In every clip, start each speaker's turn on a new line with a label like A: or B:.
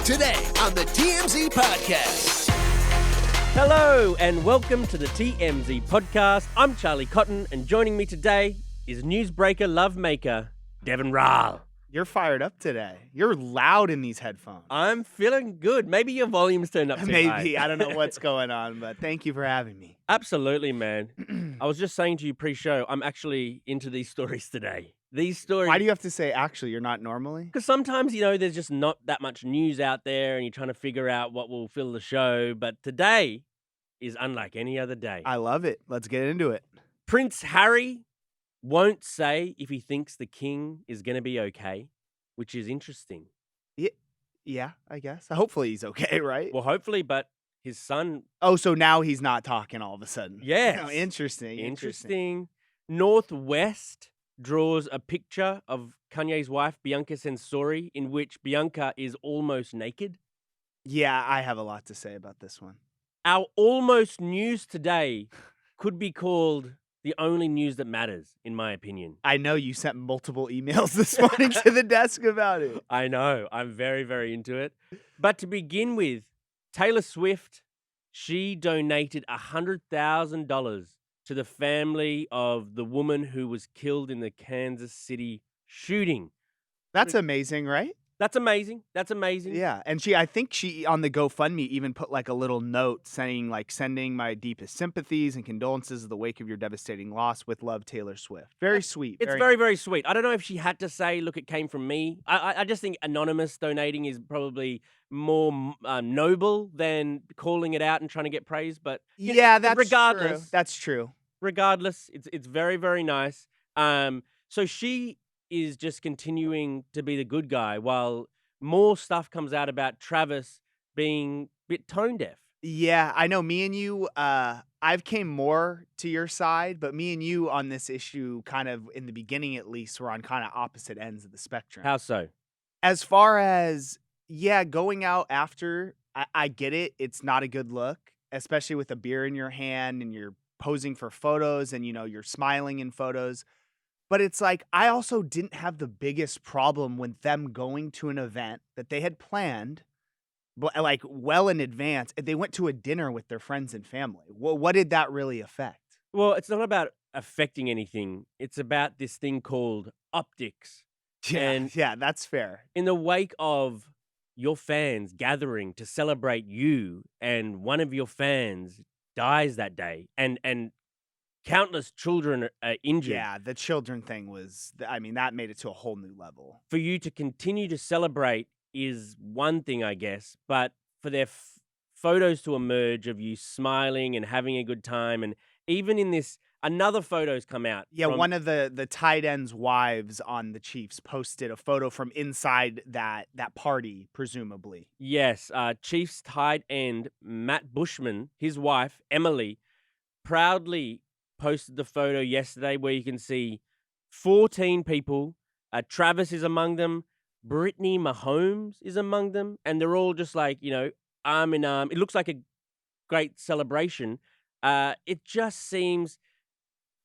A: Today on the TMZ Podcast.
B: Hello and welcome to the TMZ Podcast. I'm Charlie Cotton and joining me today is newsbreaker lovemaker Deven Rall.
C: You're fired up today. You're loud in these headphones.
B: I'm feeling good. Maybe your volume's turned up too high.
C: Maybe. I don't know what's going on, but thank you for having me.
B: Absolutely, man. I was just saying to you pre-show, I'm actually into these stories today. These stories...
C: Why do you have to say actually? You're not normally?
B: Because sometimes, there's just not that much news out there and you're trying to figure out what will fill the show. But today is unlike any other day.
C: I love it. Let's get into it.
B: Prince Harry won't say if he thinks the king is going to be okay, which is interesting.
C: Yeah, I guess. Hopefully he's okay, right?
B: Well, hopefully, but his son...
C: Oh, so now he's not talking all of a sudden.
B: Yes.
C: Oh, interesting.
B: Northwest draws a picture of Kanye's wife, Bianca Censori, in which Bianca is almost naked.
C: Yeah, I have a lot to say about this one.
B: Our almost news today could be called the only news that matters, in my opinion.
C: I know you sent multiple emails this morning to the desk about it.
B: I know. I'm very, very into it. But to begin with, Taylor Swift, she donated $100,000 to the family of the woman who was killed in the Kansas City shooting.
C: That's amazing, right?
B: That's amazing. That's amazing.
C: Yeah, and I think she on the GoFundMe even put like a little note saying like sending my deepest sympathies and condolences in the wake of your devastating loss. With love, Taylor Swift. Very sweet.
B: It's very, very sweet. I don't know if she had to say, look, it came from me. I just think anonymous donating is probably more noble than calling it out and trying to get praise. But
C: yeah, that's
B: regardless,
C: true. That's true.
B: Regardless, it's very, very nice. So she is just continuing to be the good guy while more stuff comes out about Travis being a bit tone deaf.
C: Yeah, I know. Me and you, I've came more to your side, but me and you on this issue, kind of in the beginning at least, were on kind of opposite ends of the spectrum.
B: How so?
C: As far as, going out after, I get it. It's not a good look, especially with a beer in your hand and you're posing for photos and, you're smiling in photos. But it's like, I also didn't have the biggest problem with them going to an event that they had planned, but like well in advance. And they went to a dinner with their friends and family. Well, what did that really affect?
B: Well, it's not about affecting anything. It's about this thing called optics.
C: Yeah, that's fair.
B: In the wake of your fans gathering to celebrate you and one of your fans dies that day and countless children are injured.
C: Yeah, the children thing was, that made it to a whole new level.
B: For you to continue to celebrate is one thing, I guess, but for their photos to emerge of you smiling and having a good time, and even in this, another photo's come out.
C: Yeah, one of the tight end's wives on the Chiefs posted a photo from inside that party, presumably.
B: Yes, Chiefs tight end Matt Bushman, his wife, Emily, proudly posted the photo yesterday where you can see 14 people. Travis is among them. Brittany Mahomes is among them. And they're all just like, arm in arm. It looks like a great celebration. It just seems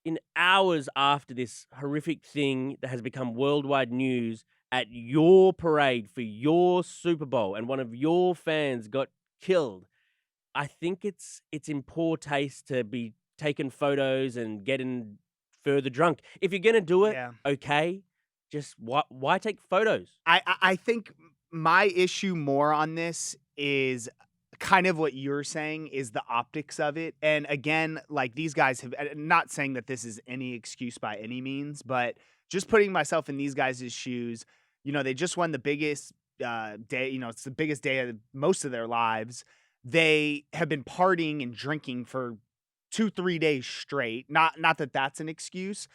B: in hours after this horrific thing that has become worldwide news at your parade for your Super Bowl and one of your fans got killed, I think it's in poor taste to be taking photos and getting further drunk. If you're gonna do it, okay, just why take photos?
C: I think my issue more on this is kind of what you're saying is the optics of it. And again, like these guys have, not saying that this is any excuse by any means, but just putting myself in these guys' shoes. They just won the biggest day. It's the biggest day of most of their lives. They have been partying and drinking for 2-3 days straight. Not that that's an excuse.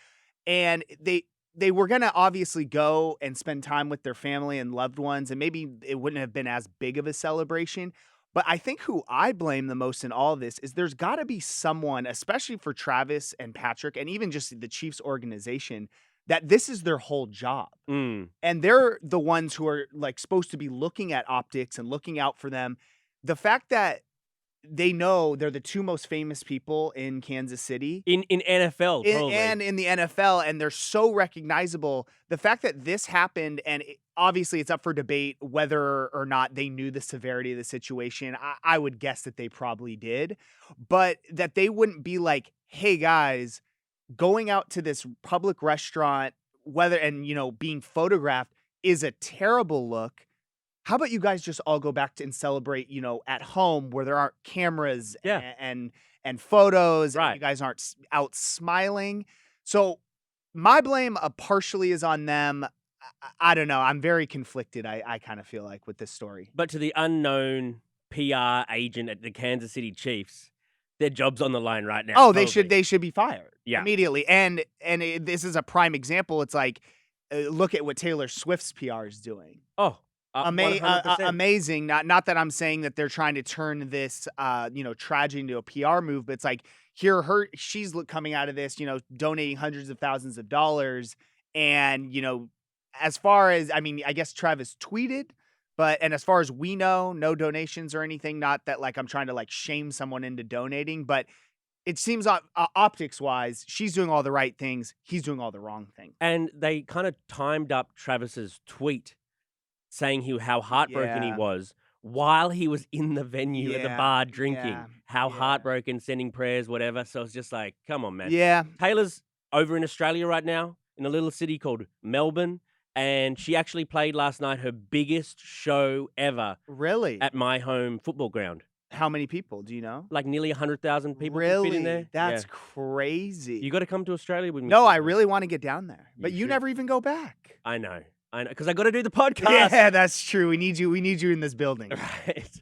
C: And they were going to obviously go and spend time with their family and loved ones. And maybe it wouldn't have been as big of a celebration. But I think who I blame the most in all of this is there's got to be someone, especially for Travis and Patrick, and even just the Chiefs organization, that this is their whole job. And they're the ones who are like supposed to be looking at optics and looking out for them. The fact that they know they're the two most famous people in Kansas City.
B: In NFL, probably.
C: And in the NFL, and they're so recognizable. The fact that this happened, and obviously it's up for debate whether or not they knew the severity of the situation. I would guess that they probably did, but that they wouldn't be like, hey guys, going out to this public restaurant, being photographed is a terrible look. How about you guys just all go back and celebrate, at home where there aren't cameras and photos,
B: Right.
C: and you guys aren't out smiling. So my blame partially is on them. I don't know. I'm very conflicted. I kind of feel like with this story.
B: But to the unknown PR agent at the Kansas City Chiefs, their job's on the line right now.
C: Oh,
B: probably.
C: they should be fired immediately. And this is a prime example. It's like, look at what Taylor Swift's PR is doing.
B: Oh, 100%.
C: Amazing. Not that I'm saying that they're trying to turn this, tragedy into a PR move, but it's like she's coming out of this, donating hundreds of thousands of dollars. And, as far as, I guess Travis tweeted, and as far as we know, no donations or anything. Not that like I'm trying to like shame someone into donating, but it seems optics wise, she's doing all the right things. He's doing all the wrong things.
B: And they kind of timed up Travis's tweet saying how heartbroken he was while he was in the venue at the bar drinking. How heartbroken, sending prayers, whatever. So it's just like, come on, man.
C: Yeah.
B: Taylor's over in Australia right now in a little city called Melbourne. And she actually played last night her biggest show ever.
C: Really?
B: At my home football ground.
C: How many people? Do you know?
B: Like nearly 100,000 people
C: really?
B: fit in there.
C: That's crazy.
B: You got to come to Australia with me.
C: No, I really want to get down there. But you
B: should.
C: never even go back.
B: I know. Because I got to do the podcast.
C: Yeah, that's true. We need you in this building.
B: Right.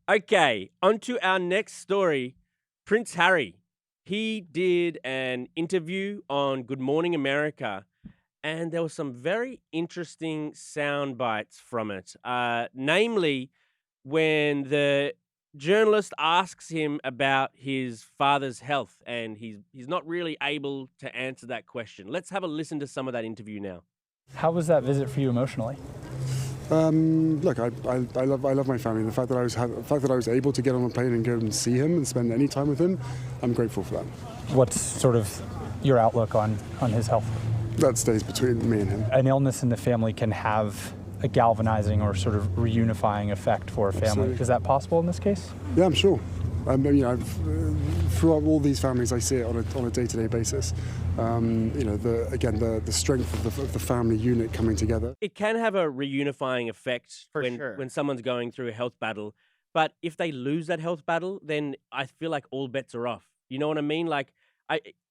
B: Okay, on to our next story. Prince Harry. He did an interview on Good Morning America, and there were some very interesting sound bites from it. Namely, when the journalist asks him about his father's health, and he's not really able to answer that question. Let's have a listen to some of that interview now.
D: How was that visit for you emotionally?
E: Look, I love my family. The fact that I was able to get on a plane and go and see him and spend any time with him, I'm grateful for that.
D: What's sort of your outlook on his health?
E: That stays between me and him.
D: An illness in the family can have a galvanizing or sort of reunifying effect for a family.
E: Absolutely.
D: Is that possible in this case?
E: Yeah, I'm sure. Throughout all these families, I see it on a day-to-day basis. The strength of the family unit coming together.
B: It can have a reunifying effect when someone's going through a health battle. But if they lose that health battle, then I feel like all bets are off. You know what I mean? Like,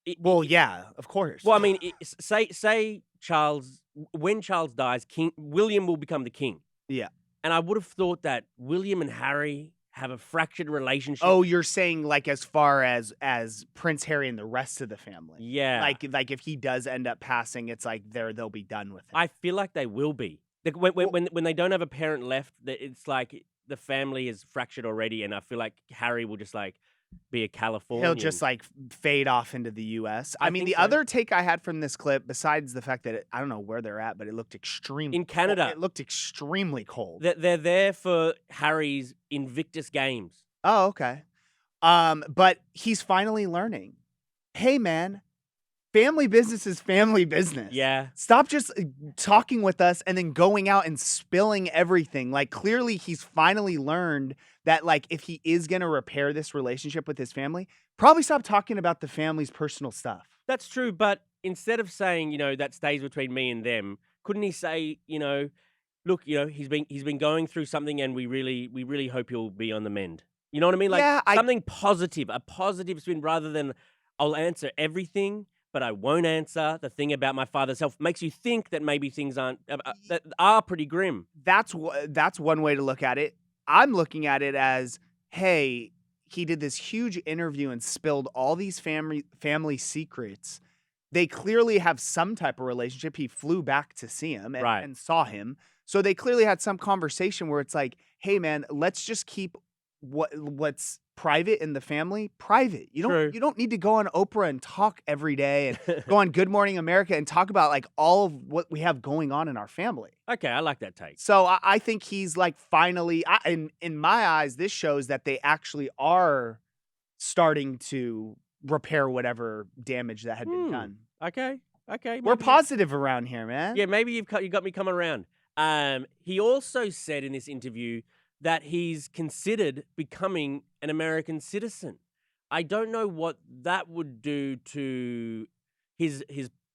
C: yeah, of course.
B: Well, I mean, say Charles, when Charles dies, William will become the king.
C: Yeah.
B: And I would have thought that William and Harry have a fractured relationship.
C: Oh, you're saying like as far as Prince Harry and the rest of the family.
B: Yeah.
C: Like if he does end up passing, it's like they'll be done with it.
B: I feel like they will be. Like when they don't have a parent left, it's like the family is fractured already, and I feel like Harry will just like be a Californian.
C: He'll just like fade off into the U.S. I mean, the
B: think so.
C: other take I had from this clip, besides the fact that I don't know where they're at, but it looked extremely
B: in Canada.
C: Cold. It looked extremely cold.
B: They're there for Harry's Invictus Games.
C: Oh, okay. But he's finally learning. Hey, man, family business is family business.
B: Yeah.
C: Stop just talking with us and then going out and spilling everything. Like, clearly he's finally learned that, like, if he is going to repair this relationship with his family, probably stop talking about the family's personal stuff.
B: That's true, but instead of saying, that stays between me and them, couldn't he say, look, he's been going through something, and we really hope he'll be on the mend. You know what I mean? Like something positive, a positive spin rather than I'll answer everything, but I won't answer the thing about my father's health. Makes you think that maybe things that are pretty grim.
C: That's one way to look at it. I'm looking at it as, hey, he did this huge interview and spilled all these family secrets. They clearly have some type of relationship. He flew back to see him and saw him. So they clearly had some conversation where it's like, hey, man, let's just keep what's private in the family, private.
B: True.
C: You don't need to go on Oprah and talk every day and go on Good Morning America and talk about like all of what we have going on in our family.
B: Okay, I like that take.
C: So I think he's like finally, in my eyes, this shows that they actually are starting to repair whatever damage that had been done.
B: Okay.
C: We're
B: maybe-
C: positive around here, man.
B: Yeah, maybe you got me coming around. He also said in this interview that he's considered becoming an American citizen. I don't know what that would do to his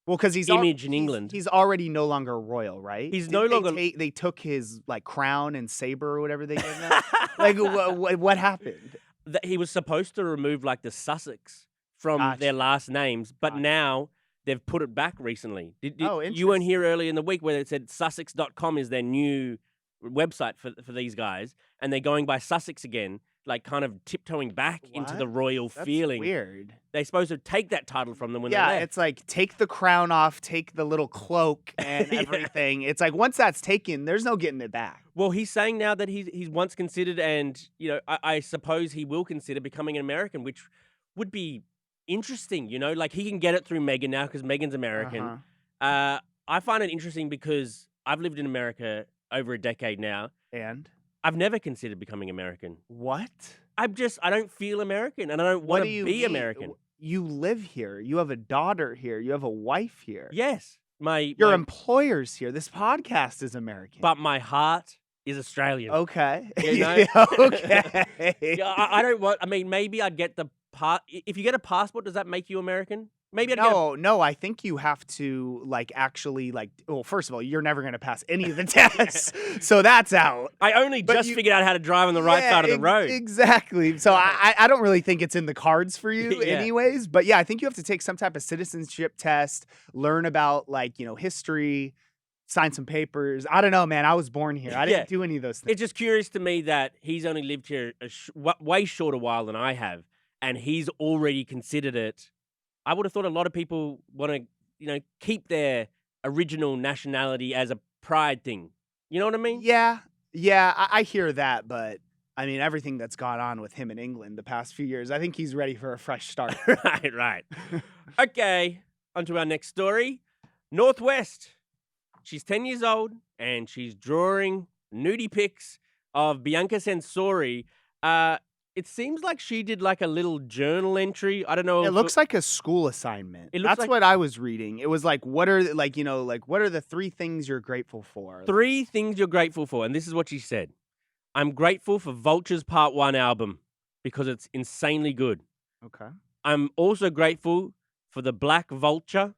C: Well, because he's
B: image in England.
C: He's already no longer royal, right?
B: He's
C: Didn't
B: no
C: they
B: longer-
C: they took his like crown and saber or whatever they gave him. Like what happened?
B: that he was supposed to remove like the Sussex from
C: Gotcha.
B: their last names, but
C: Gotcha.
B: now they've put it back recently.
C: Oh,
B: You weren't here earlier in the week where it said Sussex.com is their new website for these guys, and they're going by Sussex again, like kind of tiptoeing back into the
C: What?
B: royal
C: That's
B: feeling.
C: weird.
B: They're supposed to take that title from them when they
C: Yeah,
B: left.
C: it's like take the crown off, take the little cloak and
B: Yeah.
C: everything. It's like once that's taken, there's no getting it back.
B: Well, he's saying now that he's once considered, and I suppose he will consider becoming an American, which would be interesting. Like he can get it through Meghan now because Meghan's American.
C: Uh-huh.
B: I find it interesting because I've lived in America over a decade now.
C: And
B: I've never considered becoming American.
C: what?
B: I don't feel American, and I don't
C: What
B: want
C: do
B: to
C: you
B: be
C: mean?
B: American.
C: You live here. You have a daughter here. You have a wife here.
B: Yes,
C: Your employer's here. This podcast is American.
B: but my heart is Australian.
C: Okay.
B: You know?
C: Okay.
B: Yeah, I don't want. I mean, maybe I'd get the part. If you get a passport, does that make you American? Maybe I'd get.
C: No, I think you have to actually well, first of all, you're never going to pass any of the tests. So that's out.
B: I only
C: But
B: just
C: you-
B: figured out how to drive on the right
C: Yeah,
B: side of the road.
C: Exactly. So I don't really think it's in the cards for you
B: Yeah.
C: anyways. But yeah, I think you have to take some type of citizenship test, learn about history, sign some papers. I don't know, man. I was born here. I didn't
B: Yeah.
C: do any of those things.
B: It's just curious to me that he's only lived here a way shorter while than I have, and he's already considered it. I would have thought a lot of people want to, keep their original nationality as a pride thing. You know what I mean?
C: Yeah, I hear that, but I mean everything that's gone on with him in England the past few years, I think he's ready for a fresh start.
B: Right. Okay, on to our next story. Northwest. She's 10 years old, and she's drawing nudie pics of Bianca Censori. It seems like she did like a little journal entry. I don't know.
C: It looks like a school assignment.
B: It looks
C: That's
B: like-
C: what I was reading. It was like, what are what are the 3 things you're grateful for?
B: 3 things you're grateful for, and this is what she said. I'm grateful for Vulture's Part 1 album because it's insanely good.
C: Okay.
B: I'm also grateful for the Black Vulture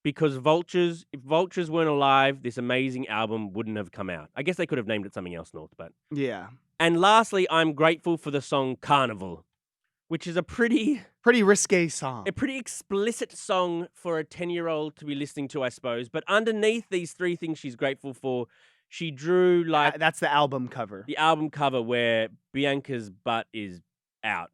B: because if Vultures weren't alive, this amazing album wouldn't have come out. I guess they could have named it something else, North, but...
C: Yeah.
B: And lastly, I'm grateful for the song Carnival, which is a pretty
C: risque song.
B: explicit song for a 10-year-old to be listening to, I suppose. But underneath these 3 things she's grateful for, she drew like
C: That's the album cover.
B: the album cover where Bianca's butt is out.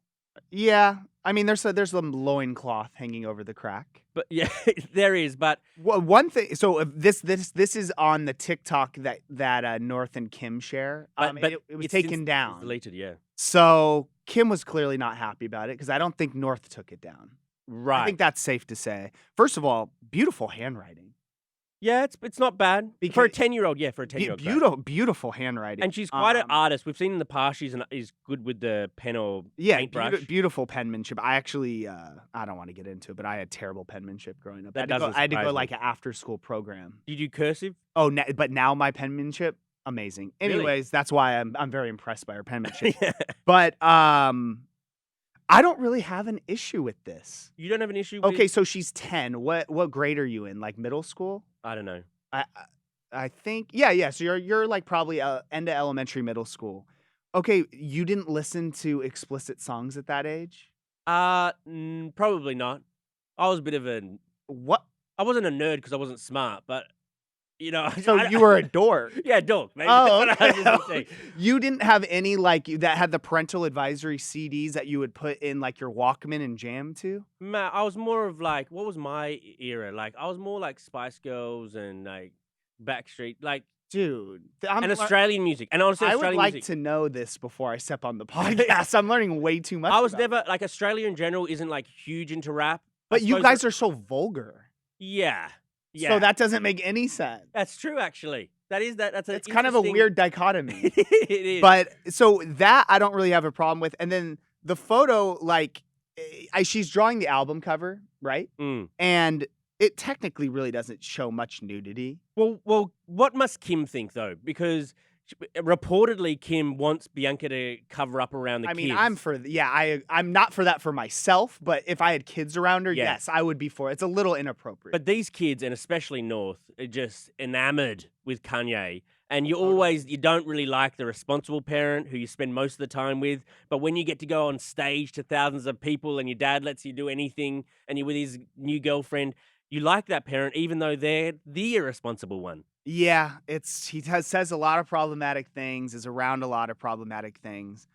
C: Yeah. I mean, there's some loincloth hanging over the crack.
B: But yeah, there is. But
C: One thing. So this is on the TikTok that North and Kim share.
B: but
C: It was
B: it's
C: taken
B: since
C: down.
B: deleted, yeah.
C: So Kim was clearly not happy about it because I don't think North took it down.
B: Right.
C: I think that's safe to say. First of all, beautiful handwriting.
B: Yeah, it's not bad. For a
C: Because-
B: 10-year-old, yeah, for a 10-year-old.
C: Beautiful handwriting.
B: And she's quite an
C: Um,
B: artist. We've seen in the past she's good with the pen or
C: Yeah,
B: paintbrush.
C: beautiful penmanship. I actually, I don't want to get into it, but I had terrible penmanship growing up.
B: That
C: I
B: doesn't
C: had to go
B: surprise me.
C: like an after-school program.
B: Did you cursive?
C: Oh, but now my penmanship, amazing.
B: Really?
C: Anyways, that's why I'm very impressed by her penmanship.
B: Yeah.
C: But I don't really have an issue with this.
B: You don't have an issue with...
C: Okay, so she's 10. What grade are you in? Like middle school?
B: I don't know.
C: I think yeah. So you're like probably end of elementary, middle school. Okay, you didn't listen to explicit songs at that age?
B: Probably not. I was a bit of a...
C: What?
B: I wasn't a nerd because I wasn't smart, but,
C: So you were a dork.
B: Yeah, dork, maybe.
C: Oh,
B: That's what I was gonna
C: okay.
B: say.
C: You didn't have any that had the parental advisory CDs that you would put in like your Walkman and jam to?
B: Man, I was more of like, what was my era? Like, I was more like Spice Girls and like Backstreet, like,
C: Dude,
B: and Australian music. And honestly,
C: I
B: Australian
C: would like
B: music.
C: to know this before I step on the podcast. I'm learning way too much.
B: I was
C: about it.
B: never, like, Australia in general isn't, like, huge into rap.
C: But you guys are so vulgar.
B: Yeah.
C: So that doesn't make any sense.
B: That's true, actually. That's
C: It's kind of a weird dichotomy.
B: It is.
C: But so that I don't really have a problem with. And then the photo, like, she's drawing the album cover, right?
B: Mm.
C: And it technically really doesn't show much nudity.
B: Well, what must Kim think, though? Because reportedly, Kim wants Bianca to cover up around the kids.
C: I mean, I'm for, I'm not for that for myself, but if I had kids around her, yes, I would be for it. It's a little inappropriate.
B: But these kids, and especially North, are just enamored with Kanye. And you don't really like the responsible parent who you spend most of the time with. But when you get to go on stage to thousands of people and your dad lets you do anything and you're with his new girlfriend, you like that parent even though they're the irresponsible one.
C: Yeah, he says a lot of problematic things, is around a lot of problematic things.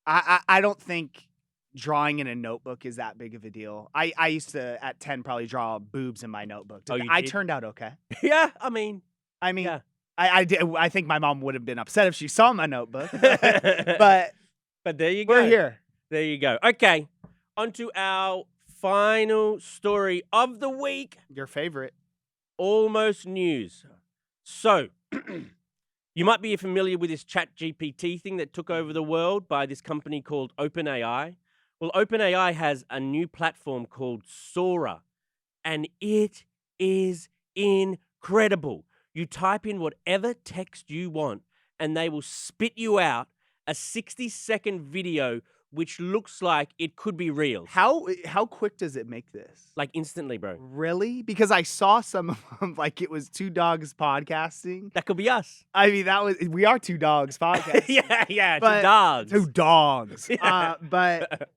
C: I don't think drawing in a notebook is that big of a deal. I used to, at 10, probably draw boobs in my notebook. I turned out okay.
B: Yeah, I mean.
C: Yeah. I did. I think my mom would have been upset if she saw my notebook. but
B: there you go.
C: We're here.
B: There you go. Okay, on to our final story of the week.
C: Your favorite.
B: Almost news. So, you might be familiar with this ChatGPT thing that took over the world by this company called OpenAI. Well, OpenAI has a new platform called Sora, and it is incredible. You type in whatever text you want, and they will spit you out a 60-second video which looks like it could be real.
C: How quick does it make this?
B: Like instantly, bro.
C: Really? Because I saw some of them, like it was two dogs podcasting.
B: That could be us.
C: I mean, we are two dogs podcasting.
B: yeah,
C: but,
B: two dogs.
C: Two dogs.
B: Yeah.
C: But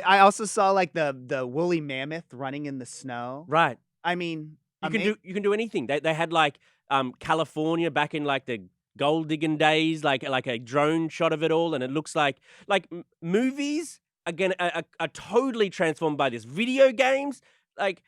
C: I also saw like the woolly mammoth running in the snow.
B: Right.
C: I mean,
B: you can do anything. They had like California back in like the gold digging days, like a drone shot of it all, and it looks like movies again are totally transformed by this. Video games, like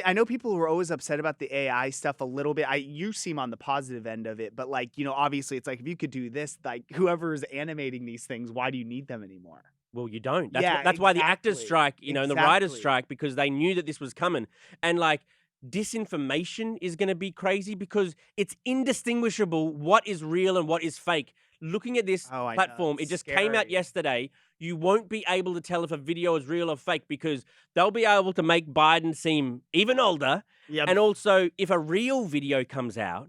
C: I know people were always upset about the AI stuff a little bit. You seem on the positive end of it, but like, obviously it's like if you could do this, like whoever is animating these things, why do you need them anymore?
B: Well, you don't. That's why the actors strike, and the writers strike, because they knew that this was coming. And like, disinformation is going to be crazy because it's indistinguishable what is real and what is fake. Looking at this platform, it just came out yesterday. You won't be able to tell if a video is real or fake because they'll be able to make Biden seem even older. Yep. And also, if a real video comes out,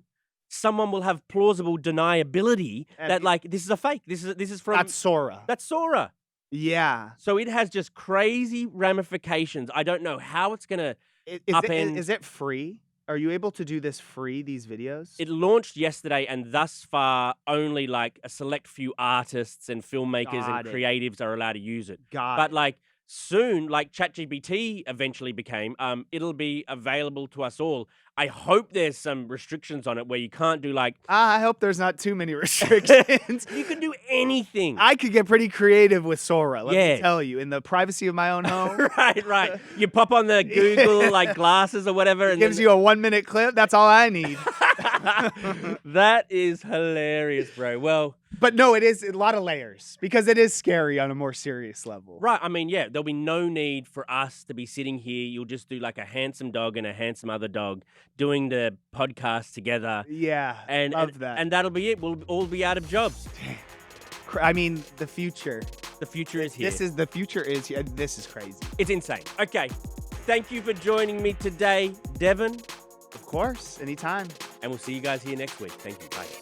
B: someone will have plausible deniability that like, this is a fake. This is from...
C: That's Sora.
B: That's Sora.
C: Yeah.
B: So it has just crazy ramifications. I don't know how it's going to upend.
C: Is it free? Are you able to do this free, these videos?
B: It launched yesterday, and thus far, only like a select few artists and filmmakers and creatives are allowed to use it. But like soon, like ChatGPT eventually became, it'll be available to us all. I hope there's some restrictions on it where you can't do like...
C: I hope there's not too many restrictions.
B: You can do anything.
C: I could get pretty creative with Sora, let me tell you, in the privacy of my own home.
B: Right. You pop on the Google like glasses or whatever.
C: It gives you a 1-minute clip. That's all I need.
B: That is hilarious, bro. Well...
C: But no, it is a lot of layers because it is scary on a more serious level.
B: Right. I mean, yeah, there'll be no need for us to be sitting here. You'll just do like a handsome dog and a handsome other dog doing the podcast together.
C: Yeah, love that.
B: And that'll be it. We'll all be out of jobs.
C: I mean, the future.
B: The future is here.
C: The future is here. This is crazy.
B: It's insane. Okay. Thank you for joining me today, Deven.
C: Of course. Anytime.
B: And we'll see you guys here next week. Thank you. Bye.